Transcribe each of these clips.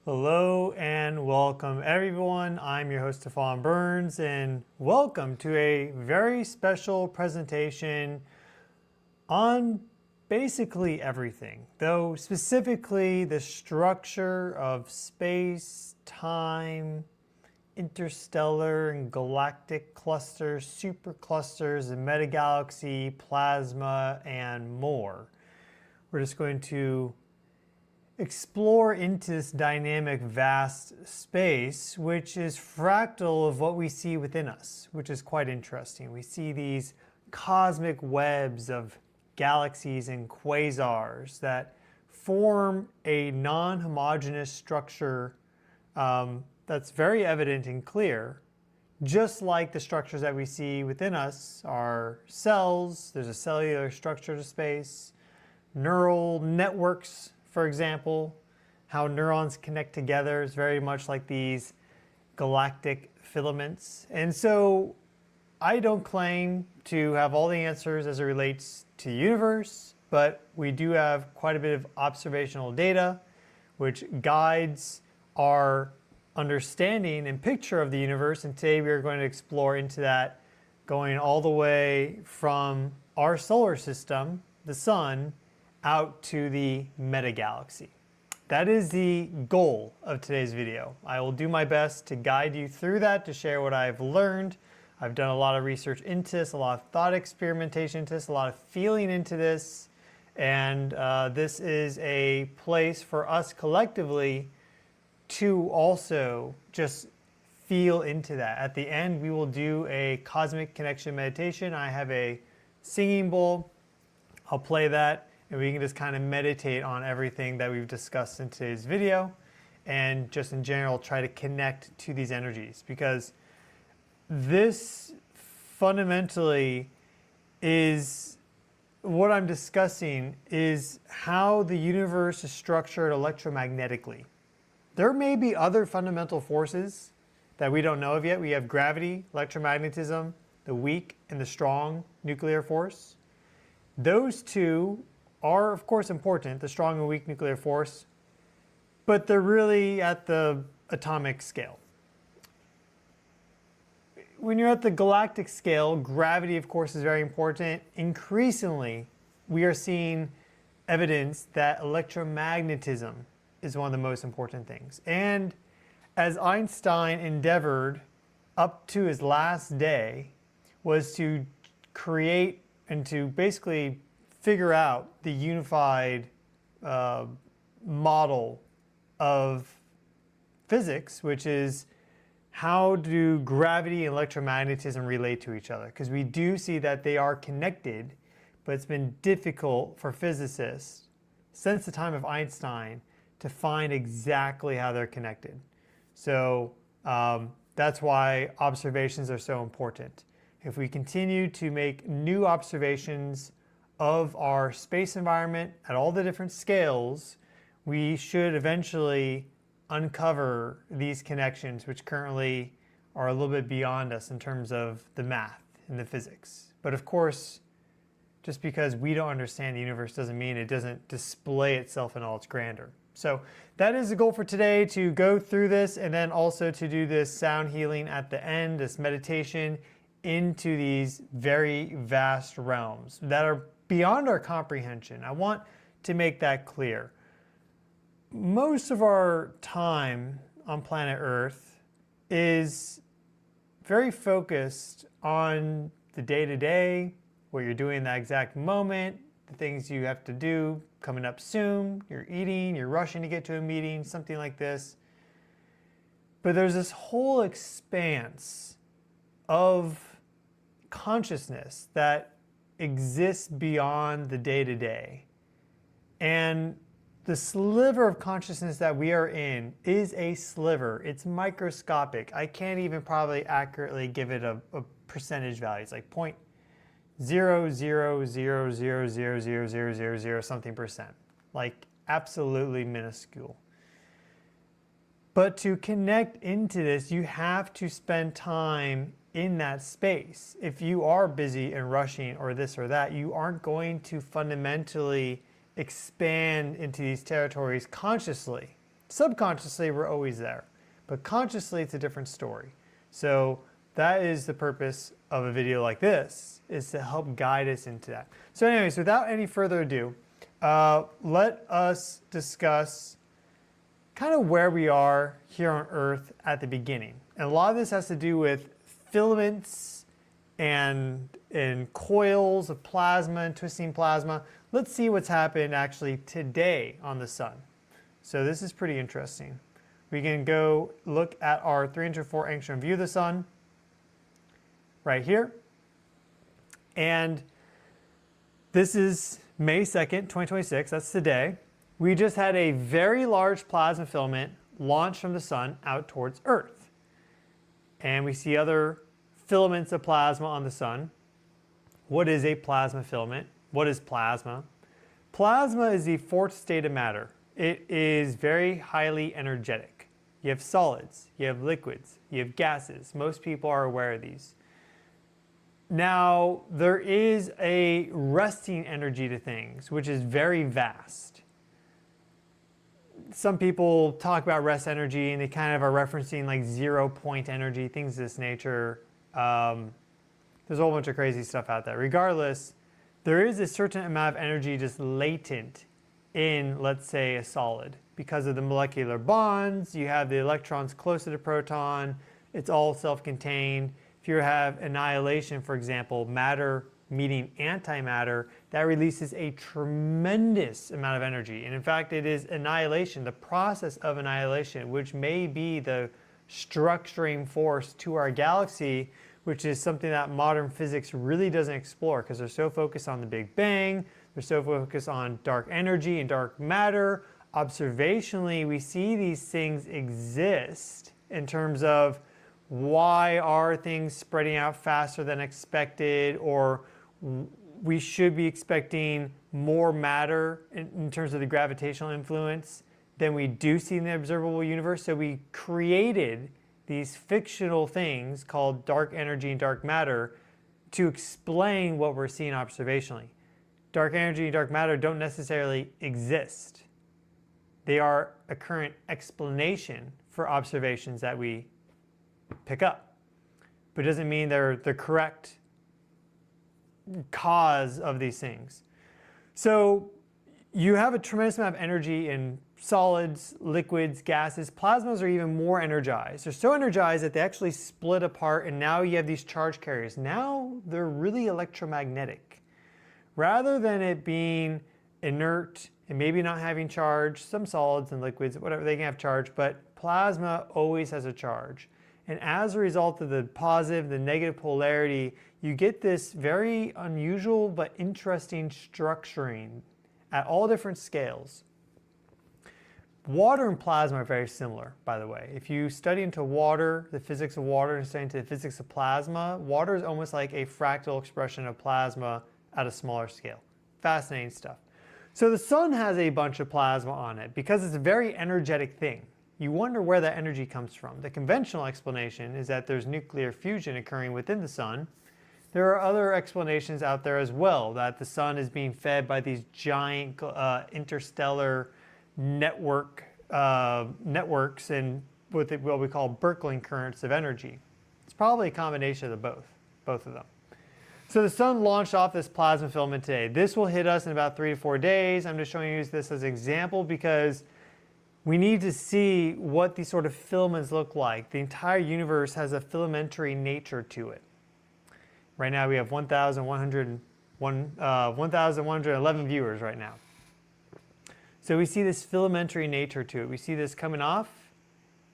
Hello and welcome everyone. I'm your host Stefan Burns and welcome to a very special presentation on basically everything, though specifically the structure of space, time, interstellar and galactic clusters, superclusters, and meta-galaxy, plasma, and more. We're just going to explore into this dynamic vast space, which is fractal of what we see within us, which is quite interesting. We see these cosmic webs of galaxies and quasars that form a non-homogeneous structure that's very evident and clear, just like the structures that we see within us are cells. There's a cellular structure to space, neural networks, for example, how neurons connect together is very much like these galactic filaments. And so I don't claim to have all the answers as it relates to the universe, but we do have quite a bit of observational data which guides our understanding and picture of the universe. And today we are going to explore into that, going all the way from our solar system, the sun, out to the meta-galaxy. That is the goal of today's video. I will do my best to guide you through that, to share what I've learned. I've done a lot of research into this, a lot of thought experimentation into this, a lot of feeling into this, and this is a place for us collectively to also just feel into that. At the end, we will do a cosmic connection meditation. I have a singing bowl. I'll play that, and we can just kind of meditate on everything that we've discussed in today's video and just in general try to connect to these energies, because this fundamentally is what I'm discussing, is how the universe is structured electromagnetically. There may be other fundamental forces that we don't know of yet. We have gravity, electromagnetism, the weak and the strong nuclear force. Those two are, of course, important, the strong and weak nuclear force, but they're really at the atomic scale. When you're at the galactic scale, gravity, of course, is very important. Increasingly, we are seeing evidence that electromagnetism is one of the most important things. And as Einstein endeavored up to his last day, was to create and to basically figure out the unified model of physics, which is how do gravity and electromagnetism relate to each other? Because we do see that they are connected, but it's been difficult for physicists since the time of Einstein to find exactly how they're connected. So that's why observations are so important. If we continue to make new observations of our space environment at all the different scales, we should eventually uncover these connections, which currently are a little bit beyond us in terms of the math and the physics. But of course, just because we don't understand the universe doesn't mean it doesn't display itself in all its grandeur. So that is the goal for today, to go through this and then also to do this sound healing at the end, this meditation into these very vast realms that are beyond our comprehension. I want to make that clear. Most of our time on planet Earth is very focused on the day-to-day, what you're doing in that exact moment, the things you have to do coming up soon, you're eating, you're rushing to get to a meeting, something like this. But there's this whole expanse of consciousness that exists beyond the day-to-day. And the sliver of consciousness that we are in is a sliver. It's microscopic. I can't even probably accurately give it a percentage value. It's like 0.000000000 something percent. Like absolutely minuscule. But to connect into this, you have to spend time in that space. If you are busy and rushing or this or that, you aren't going to fundamentally expand into these territories consciously. Subconsciously, we're always there, but consciously, it's a different story. So that is the purpose of a video like this, is to help guide us into that. So anyways, without any further ado, let us discuss kind of where we are here on Earth at the beginning. And a lot of this has to do with filaments and coils of plasma and twisting plasma. Let's see what's happened actually today on the sun. So this is pretty interesting. We can go look at our 304 angstrom view of the sun right here. And this is May 2nd, 2026. That's today. We just had a very large plasma filament launched from the sun out towards Earth. And we see other filaments of plasma on the sun. What is a plasma filament? What is plasma? Plasma is the fourth state of matter. It is very highly energetic. You have solids, you have liquids, you have gases. Most people are aware of these. Now, there is a resting energy to things, which is very vast. Some people talk about rest energy and they kind of are referencing like 0-point energy, things of this nature. There's a whole bunch of crazy stuff out there. Regardless, there is a certain amount of energy just latent in, let's say, a solid. Because of the molecular bonds, you have the electrons close to the proton, it's all self-contained. If you have annihilation, for example, matter meeting antimatter, that releases a tremendous amount of energy. And in fact, it is annihilation, the process of annihilation, which may be the structuring force to our galaxy, which is something that modern physics really doesn't explore because they're so focused on the Big Bang, they're so focused on dark energy and dark matter. Observationally, we see these things exist in terms of why are things spreading out faster than expected, or we should be expecting more matter in terms of the gravitational influence than we do see in the observable universe. So we created these fictional things called dark energy and dark matter to explain what we're seeing observationally. Dark energy and dark matter don't necessarily exist. They are a current explanation for observations that we pick up, but it doesn't mean they're the correct cause of these things. So you have a tremendous amount of energy in solids, liquids, gases. Plasmas are even more energized. They're so energized that they actually split apart, and now you have these charge carriers. Now they're really electromagnetic. Rather than it being inert and maybe not having charge, some solids and liquids, whatever, they can have charge, but plasma always has a charge. And as a result of the positive, the negative polarity, you get this very unusual but interesting structuring at all different scales. Water and plasma are very similar, by the way. If you study into water, the physics of water, and study into the physics of plasma, water is almost like a fractal expression of plasma at a smaller scale. Fascinating stuff. So the sun has a bunch of plasma on it because it's a very energetic thing. You wonder where that energy comes from. The conventional explanation is that there's nuclear fusion occurring within the sun. There are other explanations out there as well, that the sun is being fed by these giant interstellar networks and what we call Birkeling currents of energy. It's probably a combination of both of them. So the sun launched off this plasma filament today. This will hit us in about 3 to 4 days. I'm just showing you this as an example because we need to see what these sort of filaments look like. The entire universe has a filamentary nature to it. Right now we have 1,111 viewers right now. So we see this filamentary nature to it. We see this coming off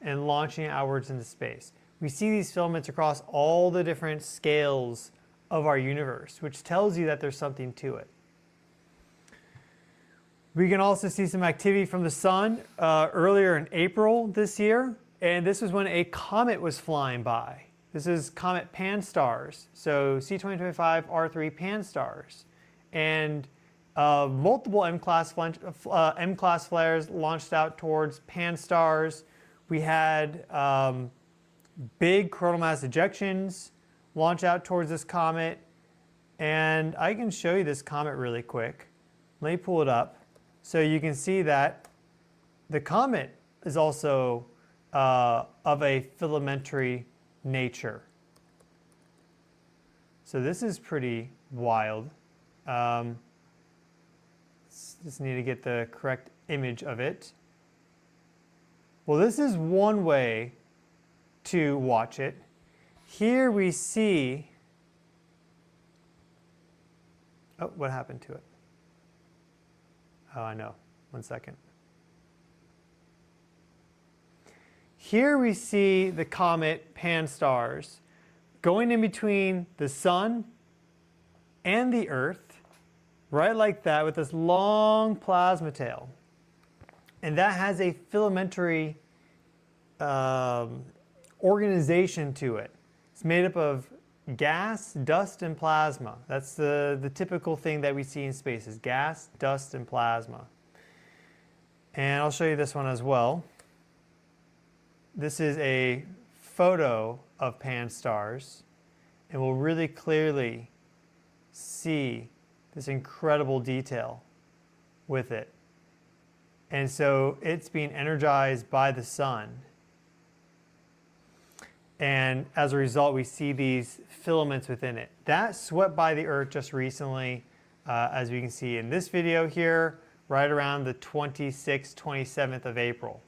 and launching outwards into space. We see these filaments across all the different scales of our universe, which tells you that there's something to it. We can also see some activity from the sun earlier in April this year, and this was when a comet was flying by. This is Comet Pan-STARRS, so C2025 R3 Pan-STARRS. And multiple M-class flares launched out towards Pan-STARRS. We had big coronal mass ejections launch out towards this comet. And I can show you this comet really quick. Let me pull it up. So you can see that the comet is also of a filamentary nature. So this is pretty wild. Just need to get the correct image of it. Well, this is one way to watch it. Here we see, oh, what happened to it? Oh, I know. 1 second. Here we see the comet Pan-STARRS going in between the sun and the Earth, right like that, with this long plasma tail. And that has a filamentary organization to it. It's made up of gas, dust, and plasma. That's the typical thing that we see in space is gas, dust, and plasma. And I'll show you this one as well. This is a photo of Pan-STARRS, and we'll really clearly see this incredible detail with it. And so it's being energized by the sun. And as a result, we see these filaments within it. That swept by the Earth just recently, as we can see in this video here, right around the 26th, 27th of April.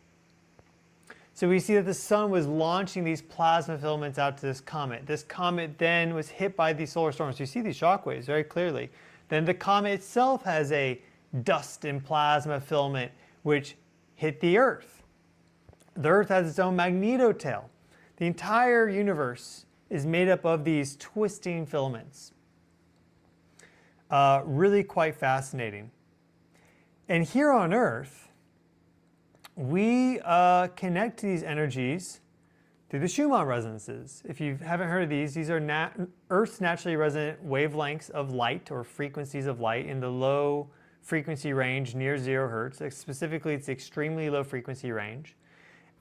So we see that the sun was launching these plasma filaments out to this comet. This comet then was hit by these solar storms. You see these shock waves very clearly. Then the comet itself has a dust and plasma filament which hit the Earth. The Earth has its own magnetotail. The entire universe is made up of these twisting filaments. Really quite fascinating. And here on Earth, we connect to these energies through the Schumann resonances. If you haven't heard of these are Earth's naturally resonant wavelengths of light, or frequencies of light, in the low frequency range near 0 hertz. Specifically, it's extremely low frequency range.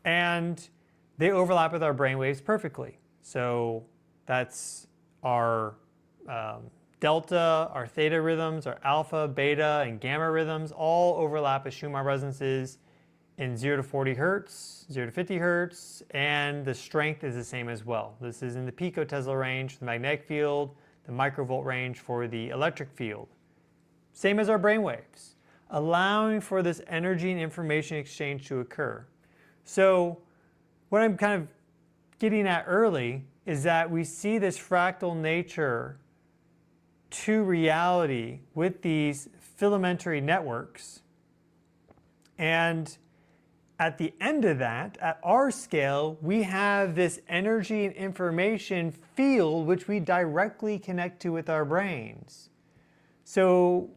And they overlap with our brain waves perfectly. So that's our delta, our theta rhythms, our alpha, beta, and gamma rhythms all overlap with Schumann resonances in 0 to 40 hertz, 0 to 50 hertz, and the strength is the same as well. This is in the picotesla range for the magnetic field, the microvolt range for the electric field. Same as our brain waves, allowing for this energy and information exchange to occur. So what I'm kind of getting at early is that we see this fractal nature to reality with these filamentary networks. And at the end of that, at our scale, we have this energy and information field which we directly connect to with our brains. So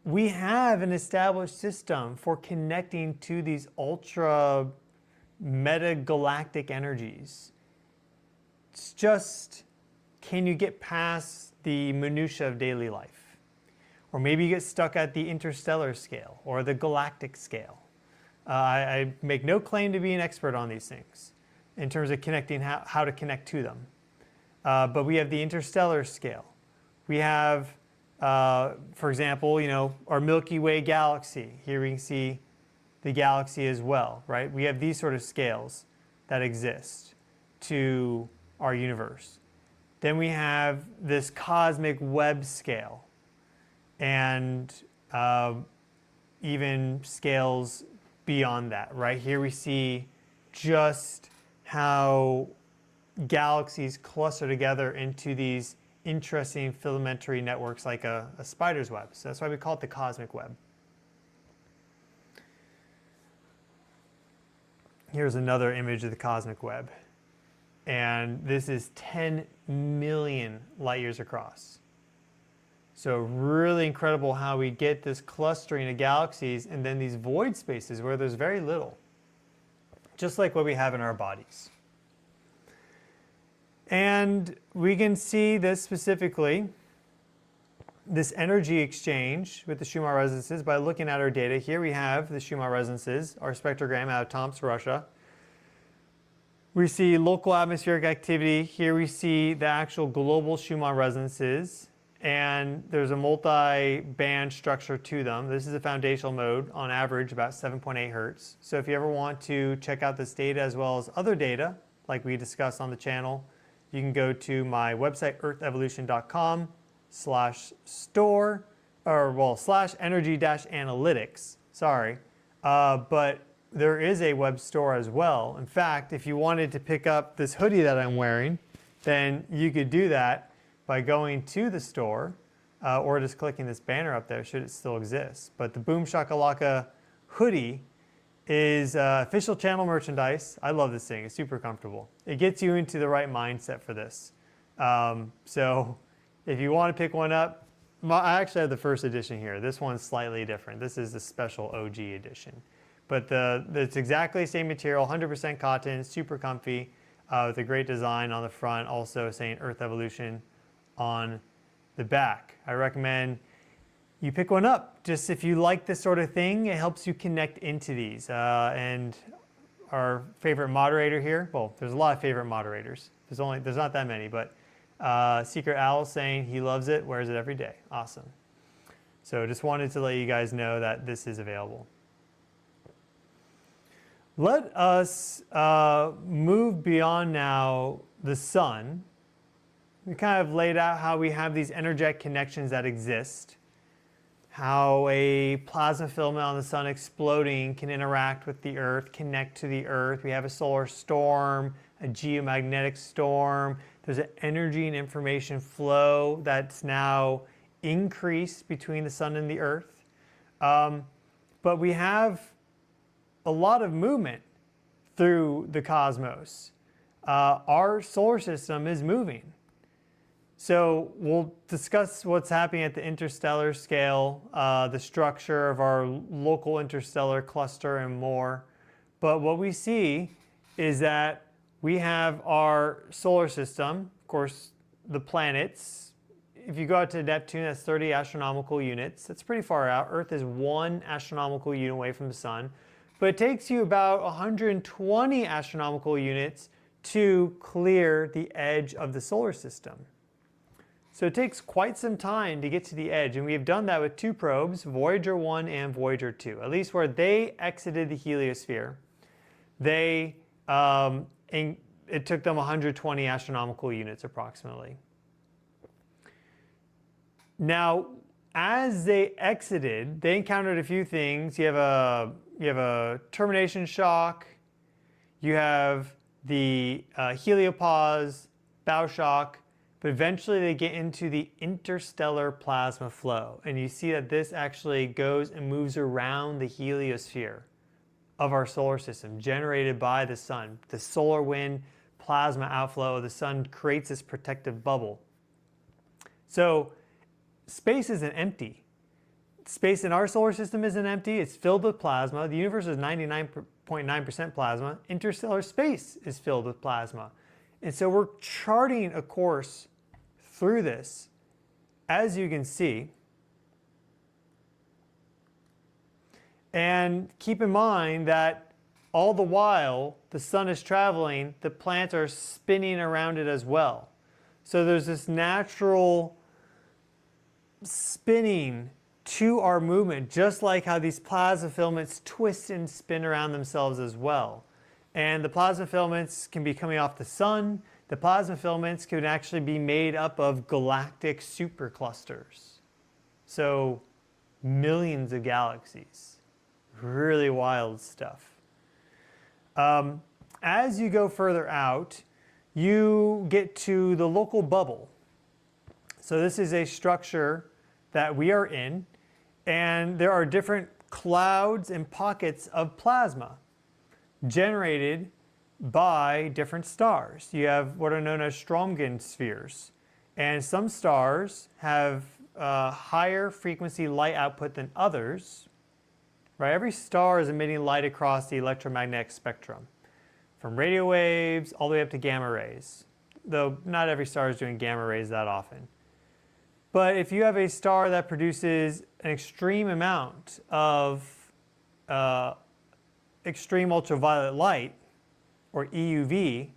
we have an established system for connecting to these ultra meta-galactic energies. It's just, can you get past the minutia of daily life? Or maybe you get stuck at the interstellar scale or the galactic scale. I make no claim to be an expert on these things in terms of connecting, how to connect to them. But we have the interstellar scale. We have, for example, our Milky Way galaxy. Here we can see the galaxy as well, right? We have these sort of scales that exist to our universe. Then we have this cosmic web scale, and even scales beyond that, right? Here we see just how galaxies cluster together into these interesting filamentary networks like a spider's web. So that's why we call it the cosmic web. Here's another image of the cosmic web. And this is 10 million light years across. So really incredible how we get this clustering of galaxies and then these void spaces where there's very little, just like what we have in our bodies. And we can see this specifically, this energy exchange with the Schumann resonances by looking at our data. Here we have the Schumann resonances, our spectrogram out of Tomsk, Russia. We see local atmospheric activity. Here we see the actual global Schumann resonances. and there's a multi-band structure to them. This is a foundational mode, on average about 7.8 hertz. So if you ever want to check out this data as well as other data, like we discussed on the channel, you can go to my website, earthevolution.com/store, or well, /energy-analytics, sorry. But there is a web store as well. In fact, if you wanted to pick up this hoodie that I'm wearing, then you could do that by going to the store or just clicking this banner up there, should it still exist. But the Boom Shakalaka hoodie is official channel merchandise. I love this thing. It's super comfortable. It gets you into the right mindset for this. So if you want to pick one up, I actually have the first edition here. This one's slightly different. This is the special OG edition. But it's exactly the same material, 100% cotton, super comfy, with a great design on the front, also saying Earth Evolution on the back. I recommend you pick one up. Just if you like this sort of thing, it helps you connect into these. And our favorite moderator here, well, there's a lot of favorite moderators. There's not that many, but Secret Owl saying he loves it, wears it every day. Awesome. So just wanted to let you guys know that this is available. Let us move beyond now the sun. We kind of laid out how we have these energetic connections that exist, how a plasma filament on the sun exploding can interact with the Earth, connect to the Earth. We have a solar storm, a geomagnetic storm. There's an energy and information flow that's now increased between the sun and the Earth. But we have a lot of movement through the cosmos. Our solar system is moving. So we'll discuss what's happening at the interstellar scale, the structure of our local interstellar cluster and more. But what we see is that we have our solar system, of course, the planets. If you go out to Neptune, that's 30 astronomical units. That's pretty far out. Earth is 1 astronomical unit away from the sun. But it takes you about 120 astronomical units to clear the edge of the solar system. So it takes quite some time to get to the edge, and we've done that with 2 probes, Voyager 1 and Voyager 2, at least where they exited the heliosphere. It took them 120 astronomical units approximately. Now, as they exited, they encountered a few things. You have a termination shock, you have the heliopause, bow shock, but eventually they get into the interstellar plasma flow. And you see that this actually goes and moves around the heliosphere of our solar system, generated by the sun. The solar wind plasma outflow of the sun creates this protective bubble. So space isn't empty. Space in our solar system isn't empty. It's filled with plasma. The universe is 99.9% plasma. Interstellar space is filled with plasma. And so we're charting a course through this, as you can see. And keep in mind that all the while the sun is traveling, the planets are spinning around it as well. So there's this natural spinning to our movement, just like how these plasma filaments twist and spin around themselves as well. And the plasma filaments can be coming off the sun. The plasma filaments can actually be made up of galactic superclusters. So millions of galaxies. Really wild stuff. As you go further out, you get to the local bubble. So this is a structure that we are in, and there are different clouds and pockets of plasma generated by different stars. You have what are known as Strömgren spheres, and some stars have higher frequency light output than others. Right? Every star is emitting light across the electromagnetic spectrum, from radio waves all the way up to gamma rays, though not every star is doing gamma rays that often. But if you have a star that produces an extreme amount of extreme ultraviolet light, or EUV,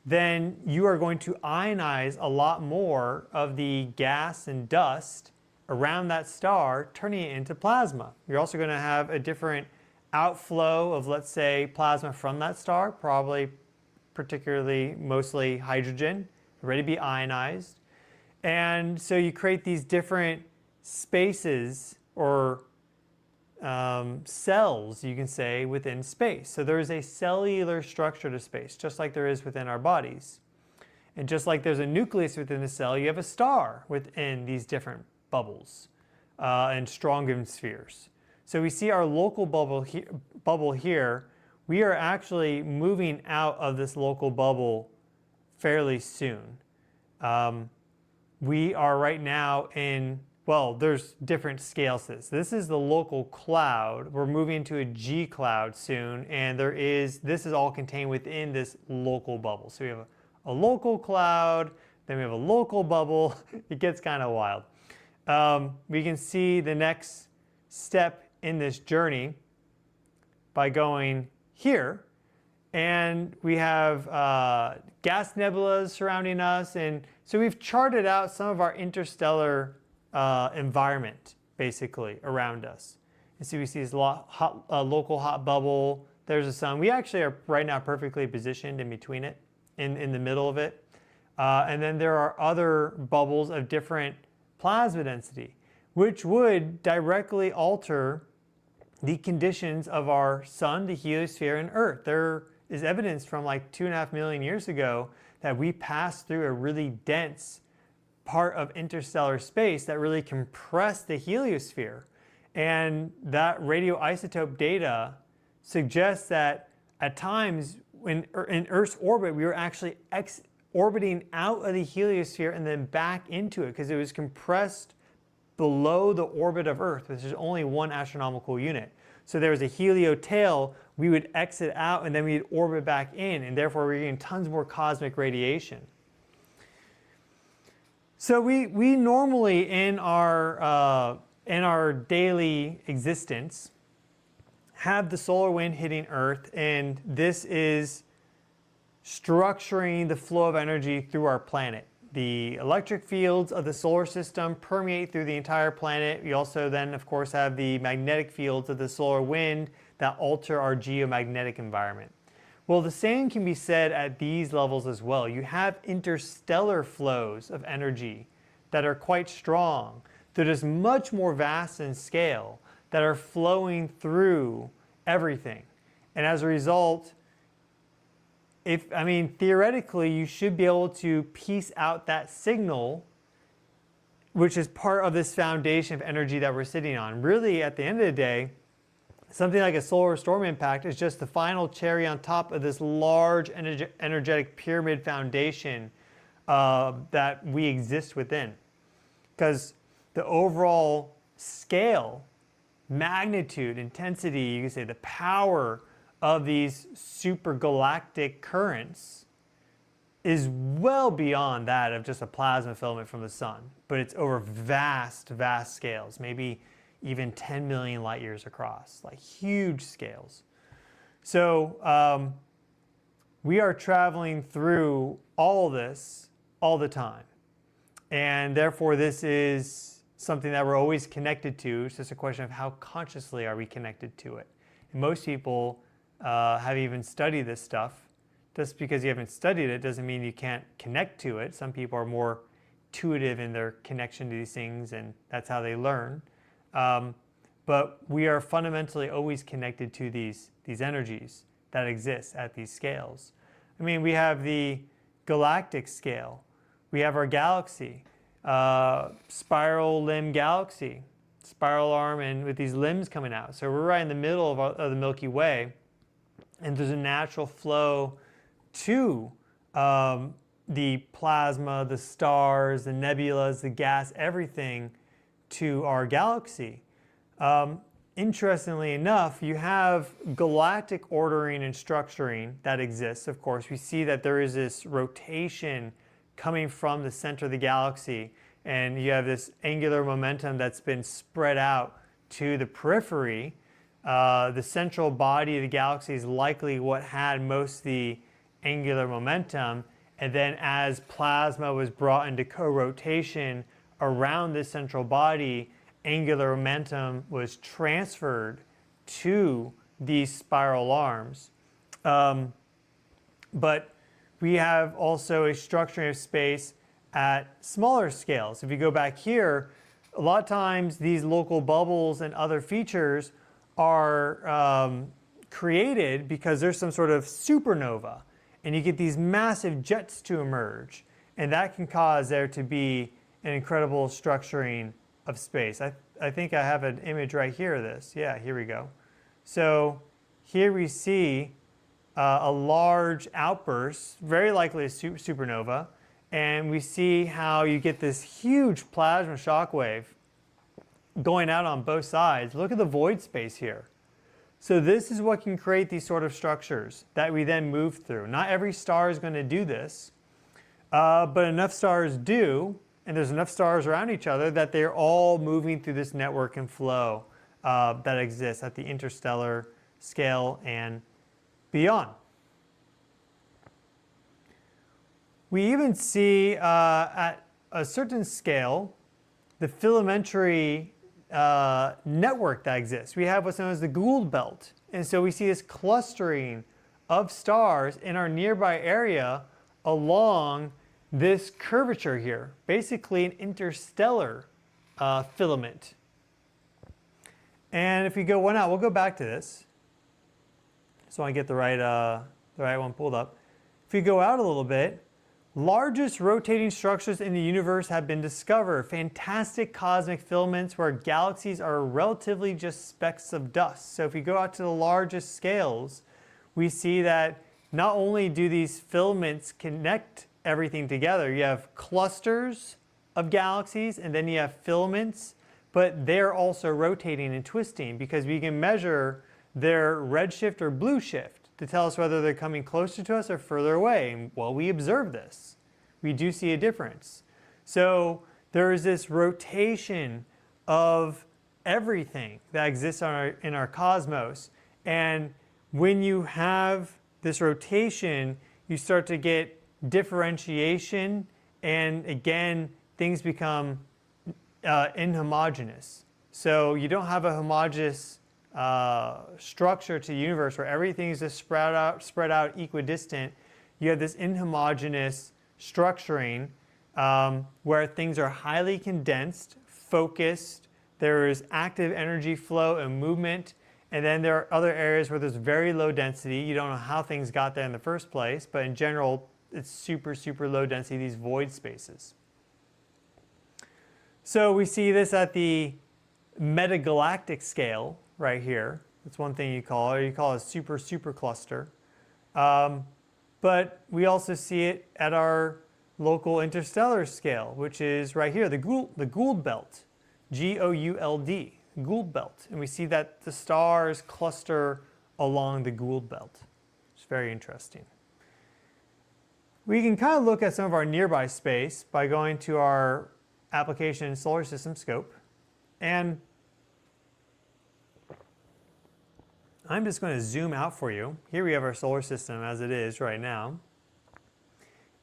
then you are going to ionize a lot more of the gas and dust around that star, turning it into plasma. You're also going to have a different outflow of, let's say, plasma from that star, probably particularly mostly hydrogen, ready to be ionized. And so you create these different spaces or cells, you can say, within space. So there is a cellular structure to space, just like there is within our bodies. And just like there's a nucleus within the cell, you have a star within these different bubbles and Strontium spheres. So we see our local bubble here. We are actually moving out of this local bubble fairly soon. We are right now in, well, there's different scales to this. This is the local cloud. We're moving to a G cloud soon, and this is all contained within this local bubble. So we have a local cloud, then we have a local bubble. It gets kind of wild. We can see the next step in this journey by going here, and we have gas nebulas surrounding us, and so we've charted out some of our interstellar environment basically around us. And so we see this local hot bubble. There's the sun. We actually are right now perfectly positioned in between it, in the middle of it. And then there are other bubbles of different plasma density, which would directly alter the conditions of our sun, the heliosphere, and Earth. There is evidence from like 2.5 million years ago that we passed through a really dense part of interstellar space that really compressed the heliosphere. And that radioisotope data suggests that at times in Earth's orbit, we were actually orbiting out of the heliosphere and then back into it because it was compressed below the orbit of Earth, which is only one astronomical unit. So there was a heliotail, we would exit out and then we'd orbit back in, and therefore we're getting tons more cosmic radiation. So we normally in our daily existence have the solar wind hitting Earth, and this is structuring the flow of energy through our planet. The electric fields of the solar system permeate through the entire planet. We also then, of course, have the magnetic fields of the solar wind that alter our geomagnetic environment. Well, the same can be said at these levels as well. You have interstellar flows of energy that are quite strong, that is much more vast in scale, that are flowing through everything. And as a result, theoretically, you should be able to piece out that signal, which is part of this foundation of energy that we're sitting on. Really, at the end of the day, something like a solar storm impact is just the final cherry on top of this large energetic pyramid foundation that we exist within. Because the overall scale, magnitude, intensity, you can say the power of these supergalactic currents is well beyond that of just a plasma filament from the sun. But it's over vast, vast scales, maybe even 10 million light years across, like huge scales. So we are traveling through all this all the time. And therefore, this is something that we're always connected to. It's just a question of how consciously are we connected to it. And most people have even studied this stuff. Just because you haven't studied it doesn't mean you can't connect to it. Some people are more intuitive in their connection to these things, and that's how they learn. But we are fundamentally always connected to these energies that exist at these scales. I mean, we have the galactic scale. We have our galaxy, spiral limb galaxy, spiral arm, and with these limbs coming out. So we're right in the middle of the Milky Way, and there's a natural flow to the plasma, the stars, the nebulas, the gas, everything to our galaxy. Interestingly enough, you have galactic ordering and structuring that exists. Of course, we see that there is this rotation coming from the center of the galaxy, and you have this angular momentum that's been spread out to the periphery. The central body of the galaxy is likely what had most of the angular momentum, And then as plasma was brought into co-rotation around this central body, angular momentum was transferred to these spiral arms. But we have also a structuring of space at smaller scales. If you go back here, a lot of times these local bubbles and other features are created because there's some sort of supernova, and you get these massive jets to emerge, and that can cause there to be an incredible structuring of space. I think I have an image right here of this. Yeah, here we go. So here we see a large outburst, very likely a supernova, and we see how you get this huge plasma shock wave going out on both sides. Look at the void space here. So this is what can create these sort of structures that we then move through. Not every star is going to do this, but enough stars do, and there's enough stars around each other that they're all moving through this network and flow that exists at the interstellar scale and beyond. We even see at a certain scale the filamentary network that exists. We have what's known as the Gould belt. And so we see this clustering of stars in our nearby area along this curvature here, basically an interstellar filament. And if we go one out, we'll go back to this. So I get the right one pulled up. If we go out a little bit, largest rotating structures in the universe have been discovered. Fantastic cosmic filaments where galaxies are relatively just specks of dust. So if we go out to the largest scales, we see that not only do these filaments connect everything together, you have clusters of galaxies and then you have filaments, but they're also rotating and twisting because we can measure their redshift or blue shift to tell us whether they're coming closer to us or further away. And well, we observe this. We do see a difference. So there is this rotation of everything that exists in our cosmos. And when you have this rotation, you start to get differentiation. And again, things become inhomogeneous. So you don't have a homogeneous structure to the universe where everything is just spread out equidistant. You have this inhomogeneous structuring where things are highly condensed, focused, there is active energy flow and movement, and then there are other areas where there's very low density. You don't know how things got there in the first place, but in general, it's super, super low density, these void spaces. So we see this at the meta-galactic scale right here. That's one thing you call it. You call it a super, super cluster. But we also see it at our local interstellar scale, which is right here, the Gould belt, G-O-U-L-D, Gould belt. And we see that the stars cluster along the Gould belt. It's very interesting. We can kind of look at some of our nearby space by going to our application solar system scope. And I'm just going to zoom out for you. Here we have our solar system as it is right now.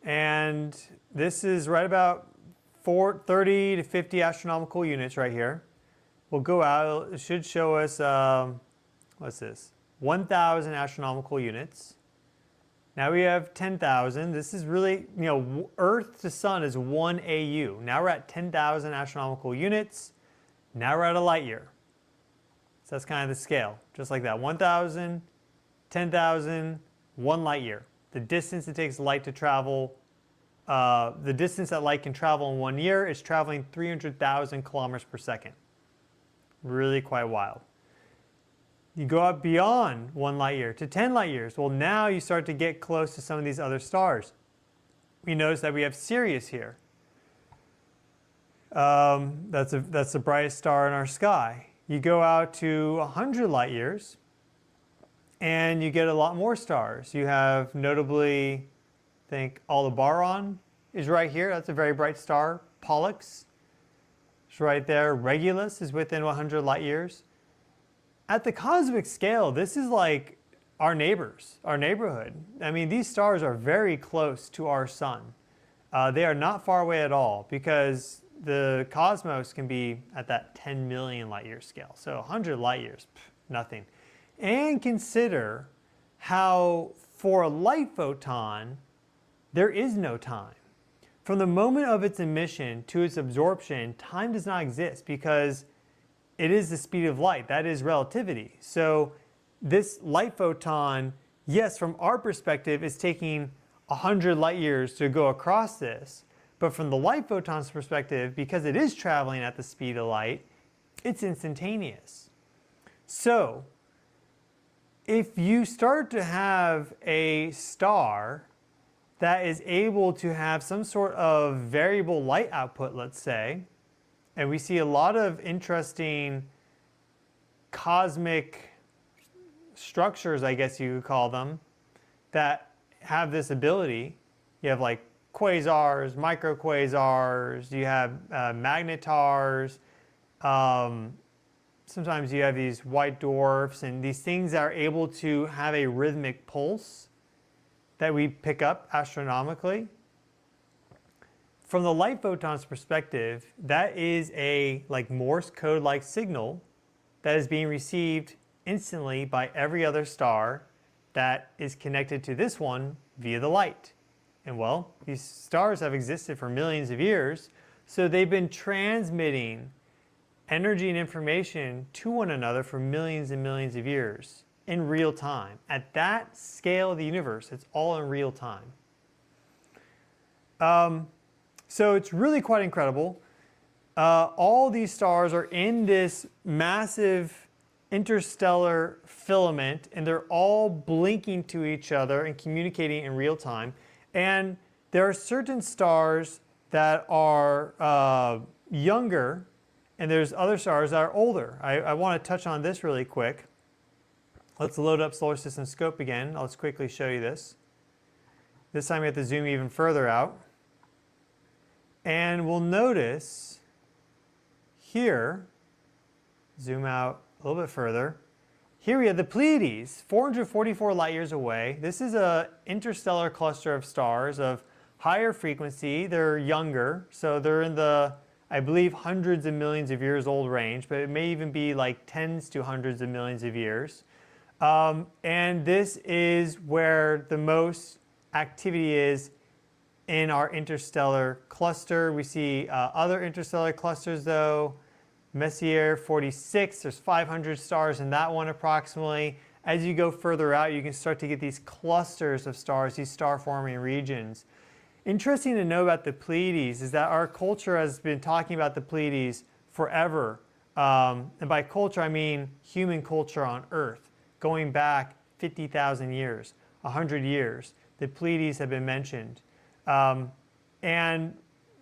And this is right about 30 to 50 astronomical units right here. We'll go out. It should show us, what's this? 1,000 astronomical units. Now we have 10,000. This is really, Earth to Sun is 1 AU. Now we're at 10,000 astronomical units. Now we're at a light year. So that's kind of the scale, just like that. 1,000, 10,000, 1 light year. The distance it takes light to travel, the distance that light can travel in 1 year is traveling 300,000 kilometers per second. Really quite wild. You go up beyond 1 light year to 10 light years. Well, now you start to get close to some of these other stars. We notice that we have Sirius here. That's the brightest star in our sky. You go out to 100 light years, and you get a lot more stars. You have notably, I think Aldebaran is right here. That's a very bright star. Pollux is right there. Regulus is within 100 light years. At the cosmic scale, this is like our neighbors, our neighborhood. I mean, these stars are very close to our sun. They are not far away at all, because the cosmos can be at that 10 million light year scale. So 100 light years, nothing. And consider how for a light photon, there is no time. From the moment of its emission to its absorption, time does not exist, because it is the speed of light. That is relativity. So this light photon, yes, from our perspective, is taking 100 light years to go across this. But from the light photon's perspective, because it is traveling at the speed of light, it's instantaneous. So if you start to have a star that is able to have some sort of variable light output, let's say, and we see a lot of interesting cosmic structures, I guess you could call them, that have this ability. You have like quasars, microquasars, you have magnetars, sometimes you have these white dwarfs, and these things that are able to have a rhythmic pulse that we pick up astronomically. From the light photon's perspective, that is a like Morse code-like signal that is being received instantly by every other star that is connected to this one via the light. And well, these stars have existed for millions of years, so they've been transmitting energy and information to one another for millions and millions of years in real time. At that scale of the universe, it's all in real time. So it's really quite incredible. All these stars are in this massive interstellar filament, and they're all blinking to each other and communicating in real time. And there are certain stars that are younger, and there's other stars that are older. I want to touch on this really quick. Let's load up Solar System Scope again. I'll just quickly show you this. This time we have to zoom even further out. And we'll notice here, zoom out a little bit further. Here we have the Pleiades, 444 light years away. This is an interstellar cluster of stars of higher frequency. They're younger, so they're in the, I believe, hundreds of millions of years old range, but it may even be like tens to hundreds of millions of years. And this is where the most activity is in our interstellar cluster. We see other interstellar clusters though. Messier 46, there's 500 stars in that one approximately. As you go further out, you can start to get these clusters of stars, these star-forming regions. Interesting to know about the Pleiades is that our culture has been talking about the Pleiades forever. And by culture, I mean human culture on Earth, going back 50,000 years, 100 years. The Pleiades have been mentioned. And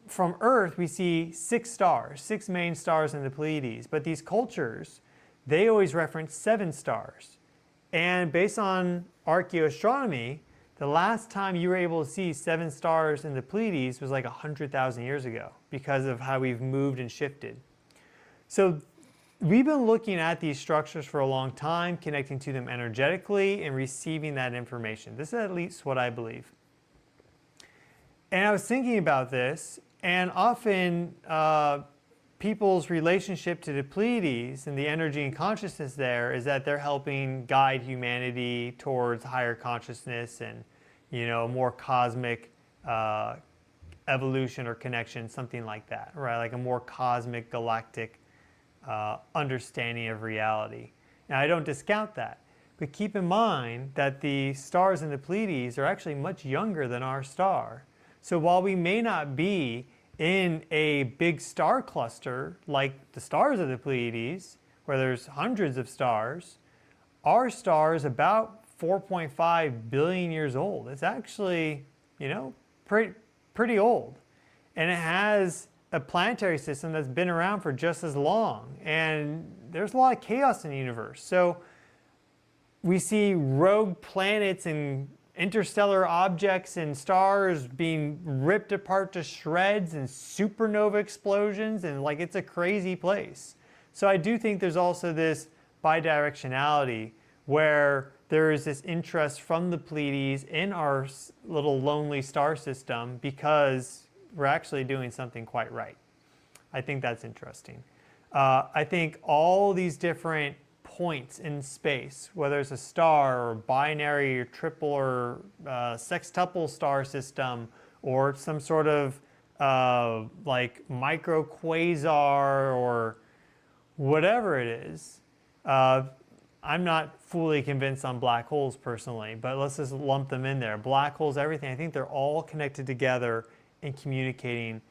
from Earth, we see 6 stars, 6 main stars in the Pleiades. But these cultures, they always reference 7 stars. And based on archaeoastronomy, the last time you were able to see 7 stars in the Pleiades was like 100,000 years ago, because of how we've moved and shifted. So we've been looking at these structures for a long time, connecting to them energetically and receiving that information. This is at least what I believe. And I was thinking about this, and often people's relationship to the Pleiades and the energy and consciousness there is that they're helping guide humanity towards higher consciousness and, you know, more cosmic evolution or connection, something like that, right? Like a more cosmic, galactic understanding of reality. Now, I don't discount that, but keep in mind that the stars in the Pleiades are actually much younger than our star. So while we may not be in a big star cluster like the stars of the Pleiades, where there's hundreds of stars, our star is about 4.5 billion years old. It's actually, you know, pretty old. And it has a planetary system that's been around for just as long. And there's a lot of chaos in the universe. So we see rogue planets and interstellar objects and stars being ripped apart to shreds and supernova explosions, and like it's a crazy place. So I do think there's also this bidirectionality where there is this interest from the Pleiades in our little lonely star system because we're actually doing something quite right. I think that's interesting. I think all these different points in space, whether it's a star or binary or triple or sextuple star system or some sort of like micro quasar or whatever it is, I'm not fully convinced on black holes personally, but let's just lump them in there. Black holes, everything, I think they're all connected together and communicating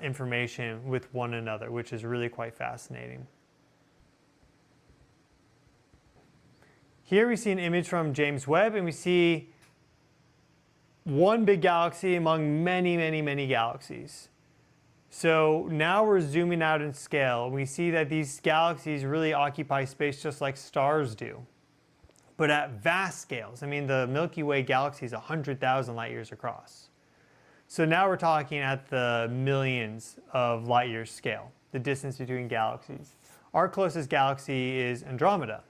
information with one another, which is really quite fascinating. Here we see an image from James Webb, and we see one big galaxy among many, many, many galaxies. So now we're zooming out in scale. We see that these galaxies really occupy space just like stars do, but at vast scales. I mean, the Milky Way galaxy is 100,000 light years across. So now we're talking at the millions of light years scale, the distance between galaxies. Our closest galaxy is Andromeda,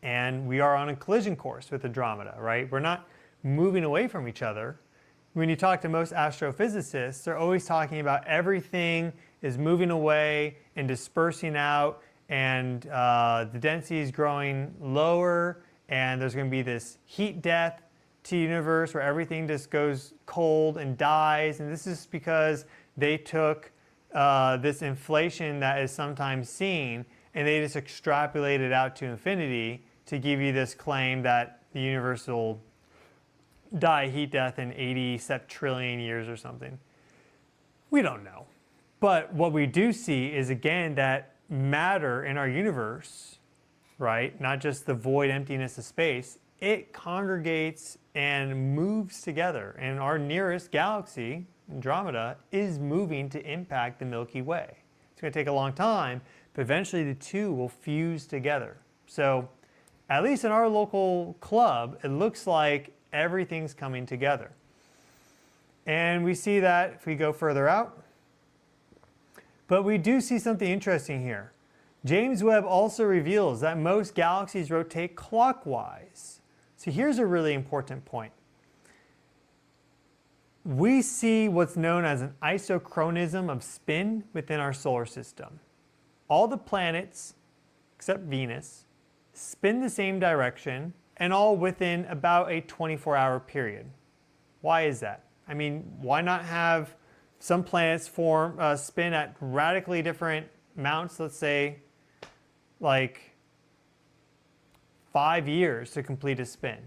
and we are on a collision course with Andromeda, right? We're not moving away from each other. When you talk to most astrophysicists, they're always talking about everything is moving away and dispersing out, and the density is growing lower, and there's going to be this heat death to the universe where everything just goes cold and dies. And this is because they took this inflation that is sometimes seen and they just extrapolated it out to infinity to give you this claim that the universe will die heat death in 80 septrillion years or something. We don't know. But what we do see is, again, that matter in our universe, right, not just the void emptiness of space, it congregates and moves together. And our nearest galaxy, Andromeda, is moving to impact the Milky Way. It's going to take a long time, but eventually the two will fuse together. So at least in our local club, it looks like everything's coming together. And we see that if we go further out. But we do see something interesting here. James Webb also reveals that most galaxies rotate clockwise. So here's a really important point. We see what's known as an isochronism of spin within our solar system. All the planets, except Venus, spin the same direction, and all within about a 24-hour period. Why is that? I mean, why not have some planets spin at radically different amounts, let's say like 5 years to complete a spin,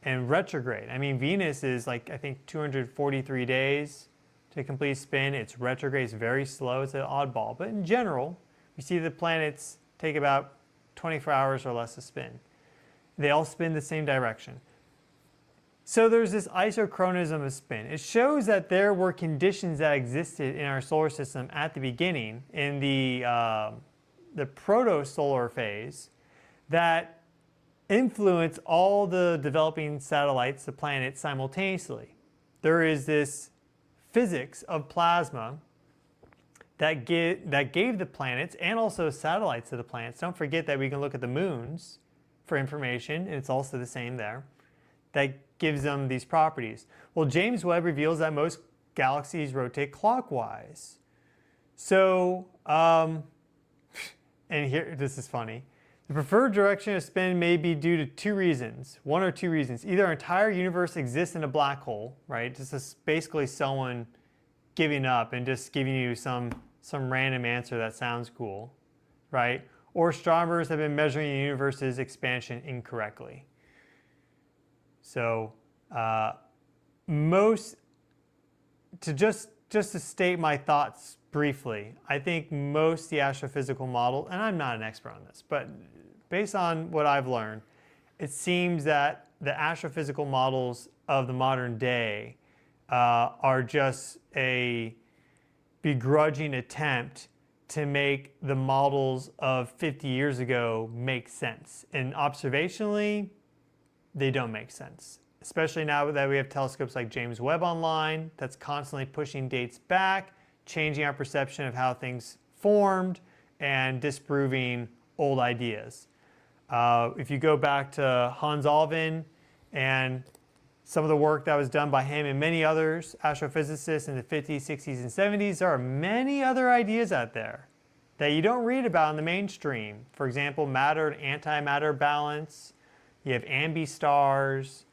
and retrograde? I mean, Venus is like, I think 243 days to complete a spin. It's retrograde, it's very slow, it's an oddball. But in general, we see the planets take about 24 hours or less to spin. They all spin the same direction. So there's this isochronism of spin. It shows that there were conditions that existed in our solar system at the beginning, in the proto-solar phase, that influence all the developing satellites, the planets, simultaneously. There is this physics of plasma that gave the planets and also satellites to the planets. Don't forget that we can look at the moons for information, and it's also the same there. That gives them these properties. Well, James Webb reveals that most galaxies rotate clockwise. So, and here, this is funny. The preferred direction of spin may be due to two reasons, one or two reasons. Either our entire universe exists in a black hole, right? This is basically someone giving up and just giving you some random answer that sounds cool, right? Or astronomers have been measuring the universe's expansion incorrectly. So just to state my thoughts briefly, I think most the astrophysical model, and I'm not an expert on this, but based on what I've learned, it seems that the astrophysical models of the modern day are just a begrudging attempt to make the models of 50 years ago make sense. And observationally, they don't make sense. Especially now that we have telescopes like James Webb online, that's constantly pushing dates back, changing our perception of how things formed, and disproving old ideas. If you go back to Hans Alvin and some of the work that was done by him and many others, astrophysicists in the 50s, 60s, and 70s, there are many other ideas out there that you don't read about in the mainstream. For example, matter and antimatter balance. You have ambistars.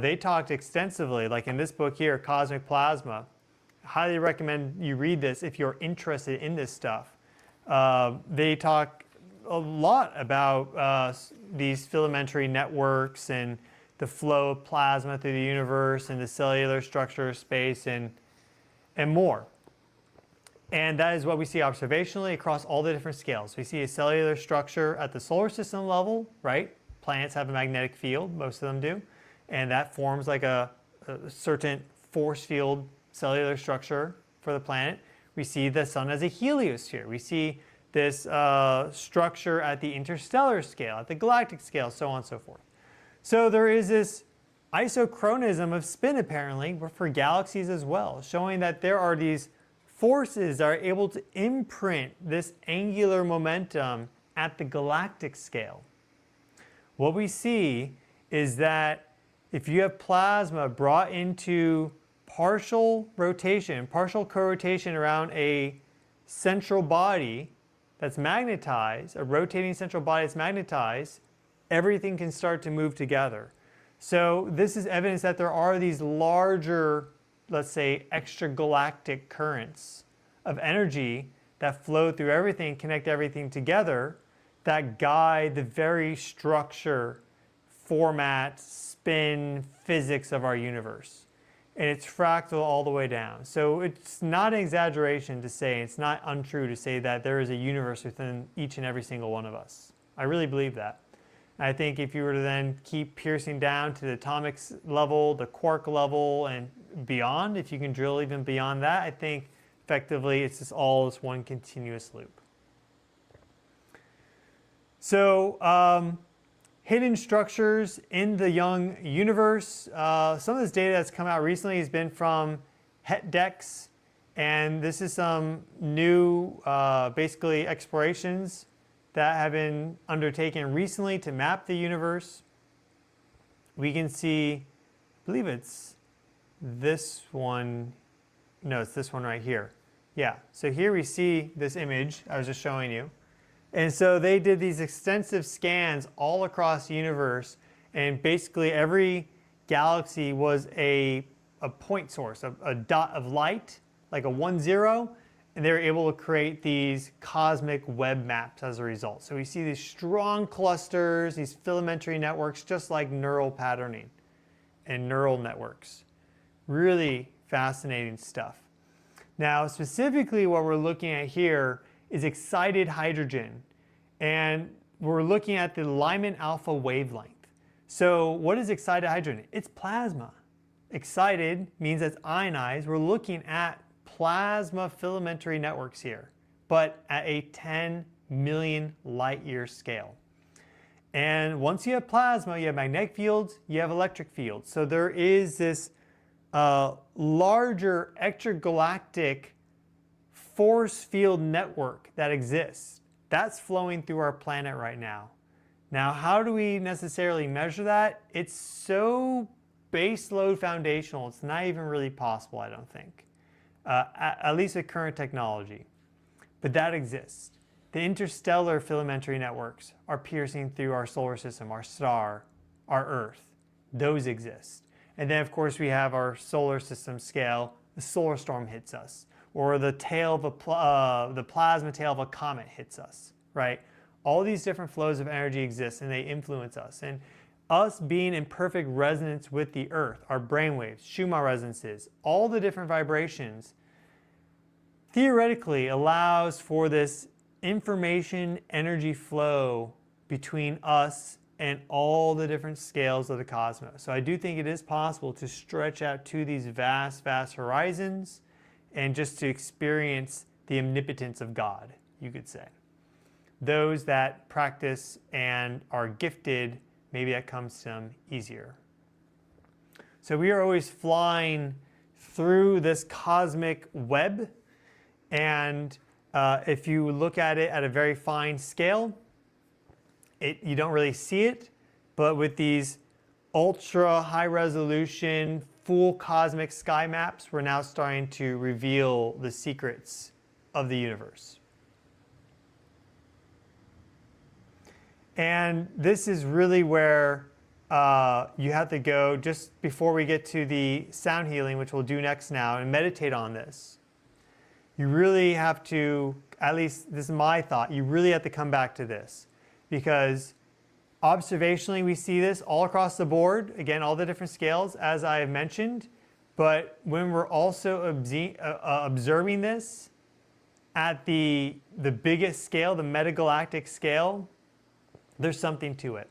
They talked extensively, like in this book here, Cosmic Plasma. Highly recommend you read this if you're interested in this stuff. They talk a lot about these filamentary networks and the flow of plasma through the universe and the cellular structure of space and more. And that is what we see observationally across all the different scales. We see a cellular structure at the solar system level, right? Planets have a magnetic field, most of them do. And that forms like a certain force field cellular structure for the planet. We see the sun as a heliosphere. We see this structure at the interstellar scale, at the galactic scale, so on and so forth. So there is this isochronism of spin apparently for galaxies as well, showing that there are these forces that are able to imprint this angular momentum at the galactic scale. What we see is that if you have plasma brought into partial rotation, partial co-rotation around a central body that's magnetized, a rotating central body that's magnetized, everything can start to move together. So this is evidence that there are these larger, let's say, extragalactic currents of energy that flow through everything, connect everything together, that guide the very structure, format, spin, physics of our universe. And it's fractal all the way down. So it's not an exaggeration to say, it's not untrue to say that there is a universe within each and every single one of us. I really believe that. I think if you were to then keep piercing down to the atomic level, the quark level, and beyond, if you can drill even beyond that, I think effectively it's just all this one continuous loop. So hidden structures in the young universe. Some of this data that's come out recently has been from HET-DEX, and this is some new basically explorations that have been undertaken recently to map the universe. We can see, I believe it's this one, no, it's this one right here. Yeah, so here we see this image I was just showing you. And so they did these extensive scans all across the universe, and basically every galaxy was a point source, a dot of light, like a 1, 0, and they were able to create these cosmic web maps as a result. So we see these strong clusters, these filamentary networks, just like neural patterning and neural networks. Really fascinating stuff. Now, specifically what we're looking at here is excited hydrogen, and we're looking at the Lyman alpha wavelength. So what is excited hydrogen? It's plasma. Excited means it's ionized. We're looking at plasma filamentary networks here, but at a 10 million light year scale. And once you have plasma, you have magnetic fields, you have electric fields. So there is this larger extragalactic force field network that exists. That's flowing through our planet right now. Now, how do we necessarily measure that? It's so base load foundational, it's not even really possible, I don't think. At least with current technology. But that exists. The interstellar filamentary networks are piercing through our solar system, our star, our Earth. Those exist. And then, of course, we have our solar system scale. The solar storm hits us, or the tail of the plasma tail of a comet hits us, right? All these different flows of energy exist, and they influence us. And us being in perfect resonance with the Earth, our brainwaves, Schumann resonances, all the different vibrations, theoretically allows for this information energy flow between us and all the different scales of the cosmos. So I do think it is possible to stretch out to these vast, vast horizons and just to experience the omnipotence of God, you could say. Those that practice and are gifted, maybe that comes to them easier. So we are always flying through this cosmic web, and if you look at it at a very fine scale, You don't really see it, but with these ultra high resolution, full cosmic sky maps, we're now starting to reveal the secrets of the universe. And this is really where you have to go just before we get to the sound healing, which we'll do next now, and meditate on this. You really have to, at least this is my thought, you really have to come back to this, because observationally we see this all across the board, again, all the different scales as I have mentioned, but when we're also observing this at the biggest scale, the meta-galactic scale, there's something to it.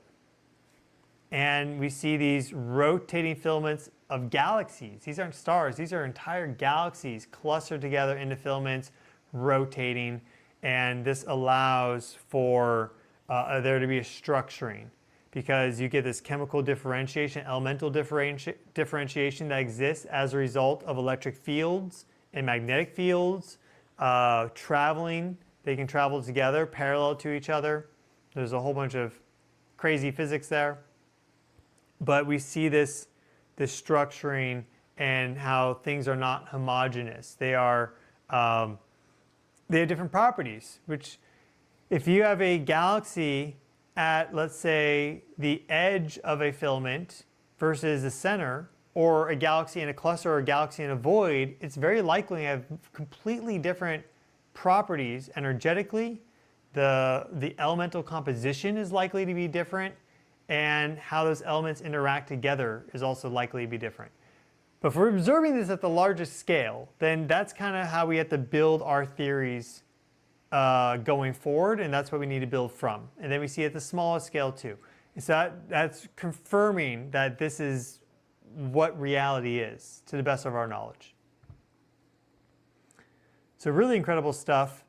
And we see these rotating filaments of galaxies. These aren't stars, these are entire galaxies clustered together into filaments, rotating, and this allows for there to be a structuring, because you get this chemical differentiation, elemental differentiation that exists as a result of electric fields and magnetic fields traveling. They can travel together, parallel to each other. There's a whole bunch of crazy physics there. But we see this structuring and how things are not homogeneous. They have different properties, which if you have a galaxy at, let's say, the edge of a filament versus the center, or a galaxy in a cluster or a galaxy in a void, it's very likely to have completely different properties energetically. The elemental composition is likely to be different, and how those elements interact together is also likely to be different. But if we're observing this at the largest scale, then that's kind of how we have to build our theories going forward, and that's what we need to build from. And then we see at the smallest scale too. So that's confirming that this is what reality is, to the best of our knowledge. So really incredible stuff.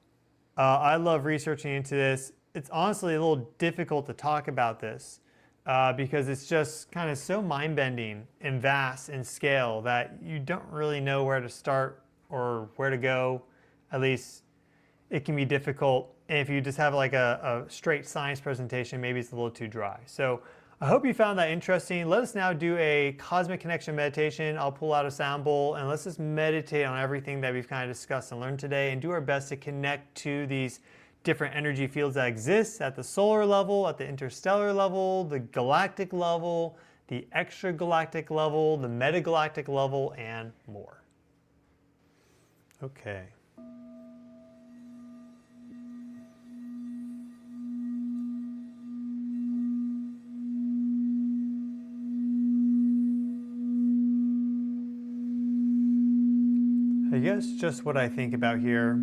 I love researching into this. It's honestly a little difficult to talk about this because it's just kind of so mind-bending and vast in scale that you don't really know where to start or where to go. At least it can be difficult. And if you just have like a straight science presentation, maybe it's a little too dry. So I hope you found that interesting. Let us now do a cosmic connection meditation. I'll pull out a sound bowl and let's just meditate on everything that we've kind of discussed and learned today, and do our best to connect to these different energy fields that exist at the solar level, at the interstellar level, the galactic level, the extragalactic level, the metagalactic level, and more. Okay. I guess just what I think about here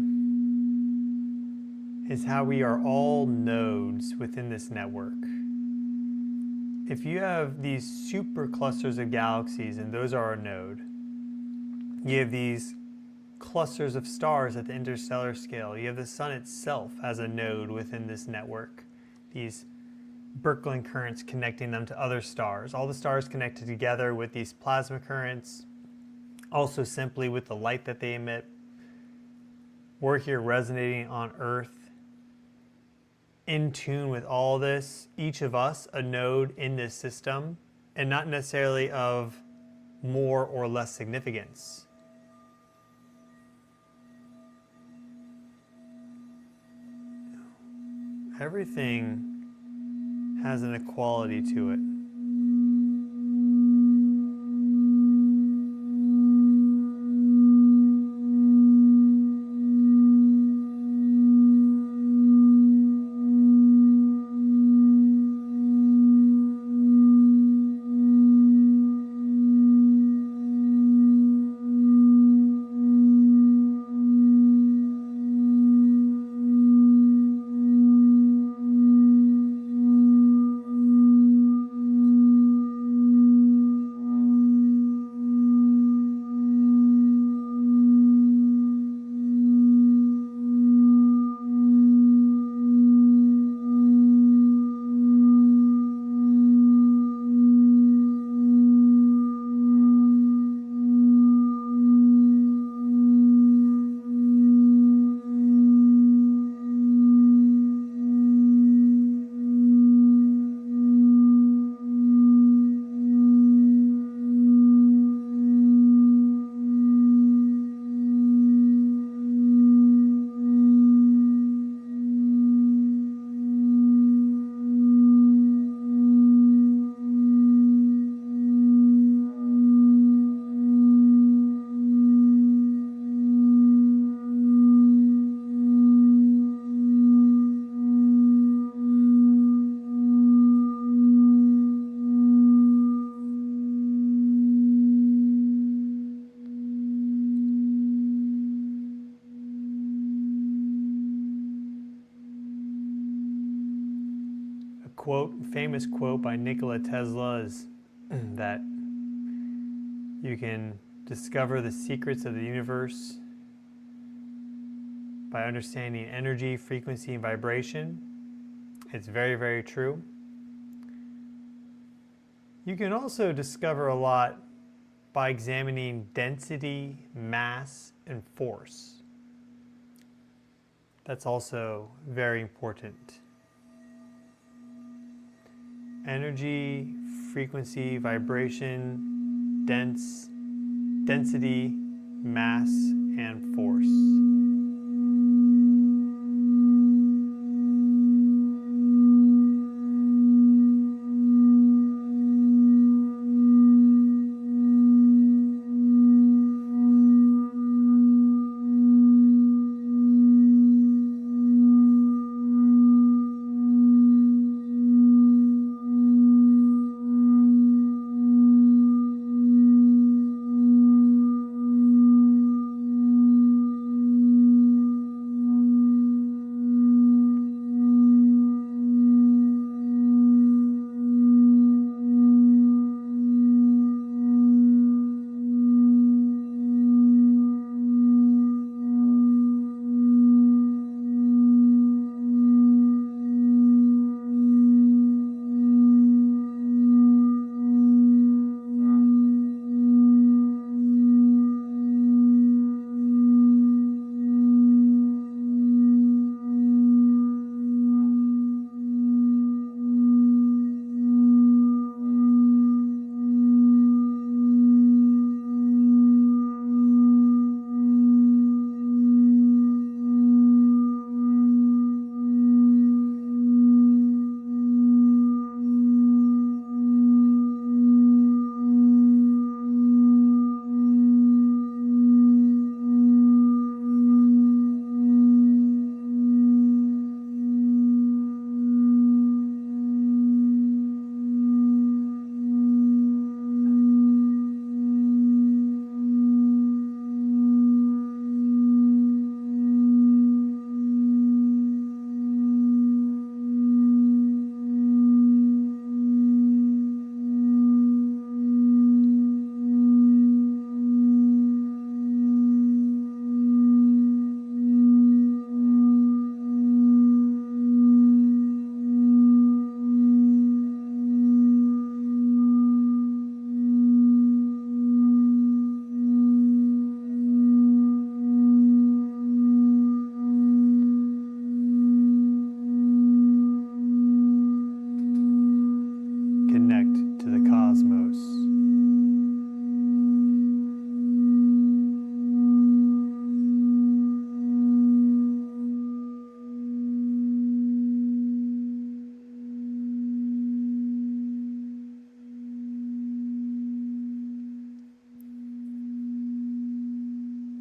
is how we are all nodes within this network. If you have these super clusters of galaxies, and those are a node, you have these clusters of stars at the interstellar scale, you have the sun itself as a node within this network, these Birkeland currents connecting them to other stars, all the stars connected together with these plasma currents, also simply with the light that they emit. We're here resonating on Earth, in tune with all this, each of us a node in this system, and not necessarily of more or less significance. Everything has an equality to it. famous quote by Nikola Tesla is that you can discover the secrets of the universe by understanding energy, frequency, and vibration. It's very, very true. You can also discover a lot by examining density, mass, and force. That's also very important. Energy, frequency, vibration, density, mass, and force.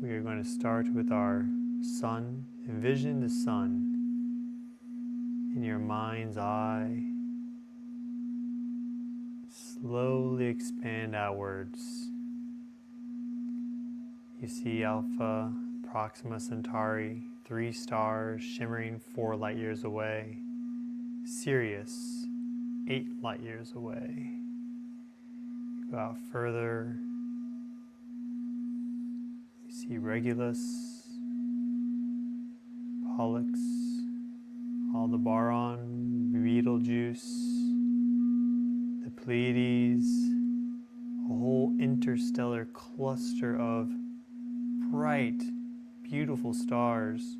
We are going to start with our sun. Envision the sun in your mind's eye. Slowly expand outwards. You see Alpha, Proxima Centauri, 3 stars shimmering 4 light years away. Sirius, 8 light years away. Go out further. You see Regulus, Pollux, Aldebaran, Betelgeuse, the Pleiades, a whole interstellar cluster of bright, beautiful stars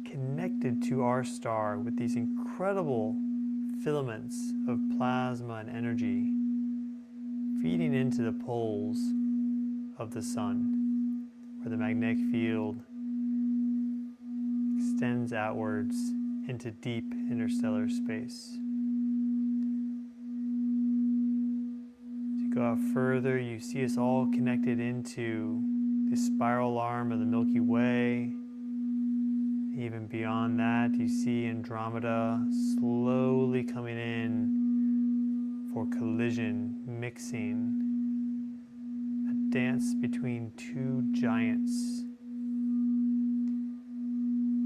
connected to our star with these incredible filaments of plasma and energy feeding into the poles of the sun, where the magnetic field extends outwards into deep interstellar space. As you go out further, you see us all connected into the spiral arm of the Milky Way. Even beyond that, you see Andromeda slowly coming in for collision, mixing, a dance between 2 giants.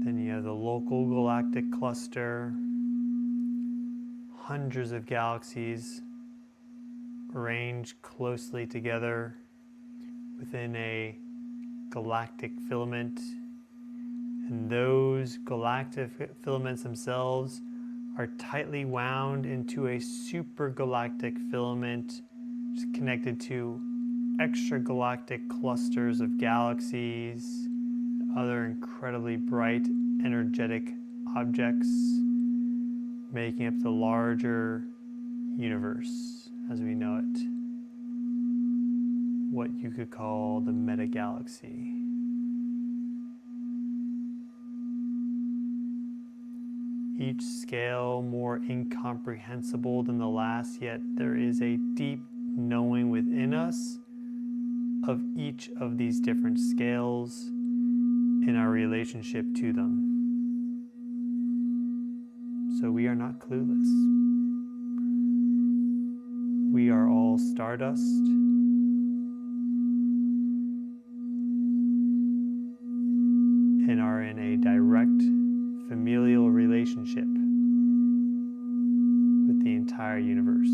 Then you have the local galactic cluster, hundreds of galaxies arranged closely together within a galactic filament. And those galactic filaments themselves are tightly wound into a supergalactic filament, which is connected to extragalactic clusters of galaxies, and other incredibly bright, energetic objects, making up the larger universe as we know it. What you could call the meta-galaxy. Each scale more incomprehensible than the last, yet there is a deep knowing within us of each of these different scales in our relationship to them. So we are not clueless. We are all stardust. And are in a direct familial relationship with the entire universe.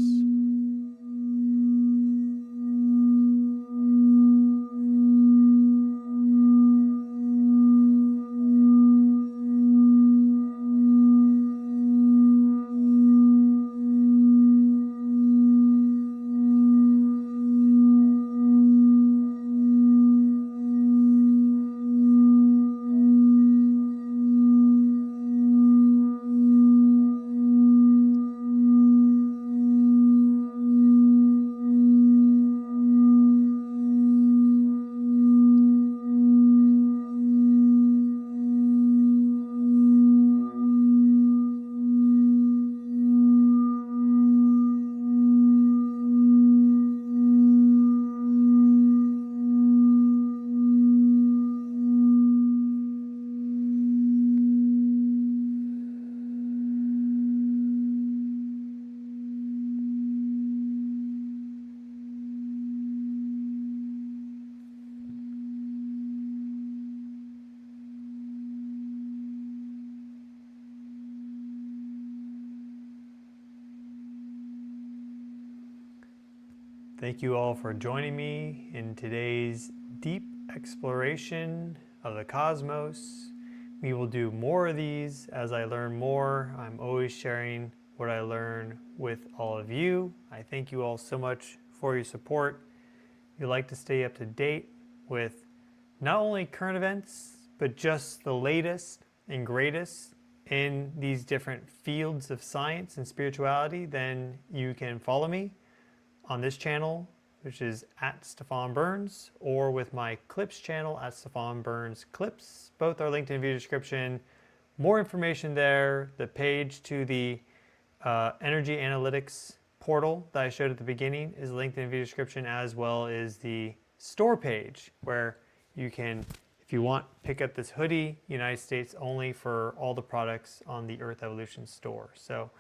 Thank you all for joining me in today's deep exploration of the cosmos. We will do more of these as I learn more. I'm always sharing what I learn with all of you. I thank you all so much for your support. If you like to stay up to date with not only current events, but just the latest and greatest in these different fields of science and spirituality, then you can follow me on this channel, which is at Stefan Burns, or with my Clips channel at Stefan Burns Clips. Both are linked in the video description. More information there. The page to the energy analytics portal that I showed at the beginning is linked in the video description, as well as the store page where you can, if you want, pick up this hoodie, United States only, for all the products on the Earth Evolution store. So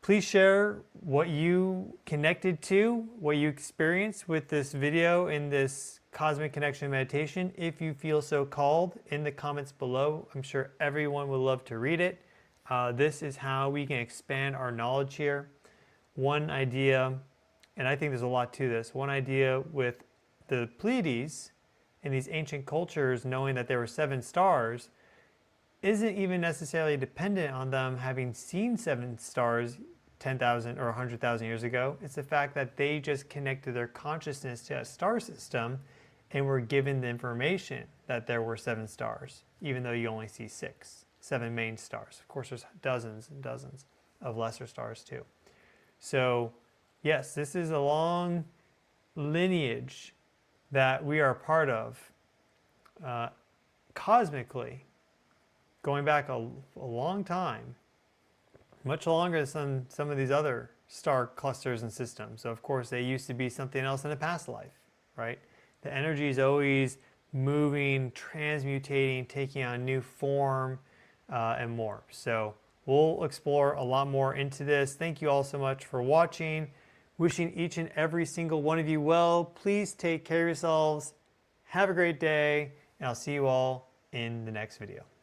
please share what you connected to, what you experienced with this video in this Cosmic Connection meditation, if you feel so called, in the comments below. I'm sure everyone would love to read it. This is how we can expand our knowledge here. One idea, and I think there's a lot to this, one idea with the Pleiades in these ancient cultures, knowing that there were 7 stars, isn't even necessarily dependent on them having seen 7 stars 10,000 or 100,000 years ago. It's the fact that they just connected their consciousness to a star system and were given the information that there were 7 stars, even though you only see 7 main stars. Of course, there's dozens and dozens of lesser stars too. So yes, this is a long lineage that we are a part of cosmically, going back a long time, much longer than some of these other star clusters and systems. So of course they used to be something else in a past life, right? The energy is always moving, transmutating, taking on new form and more. So we'll explore a lot more into this. Thank you all so much for watching. Wishing each and every single one of you well. Please take care of yourselves. Have a great day, and I'll see you all in the next video.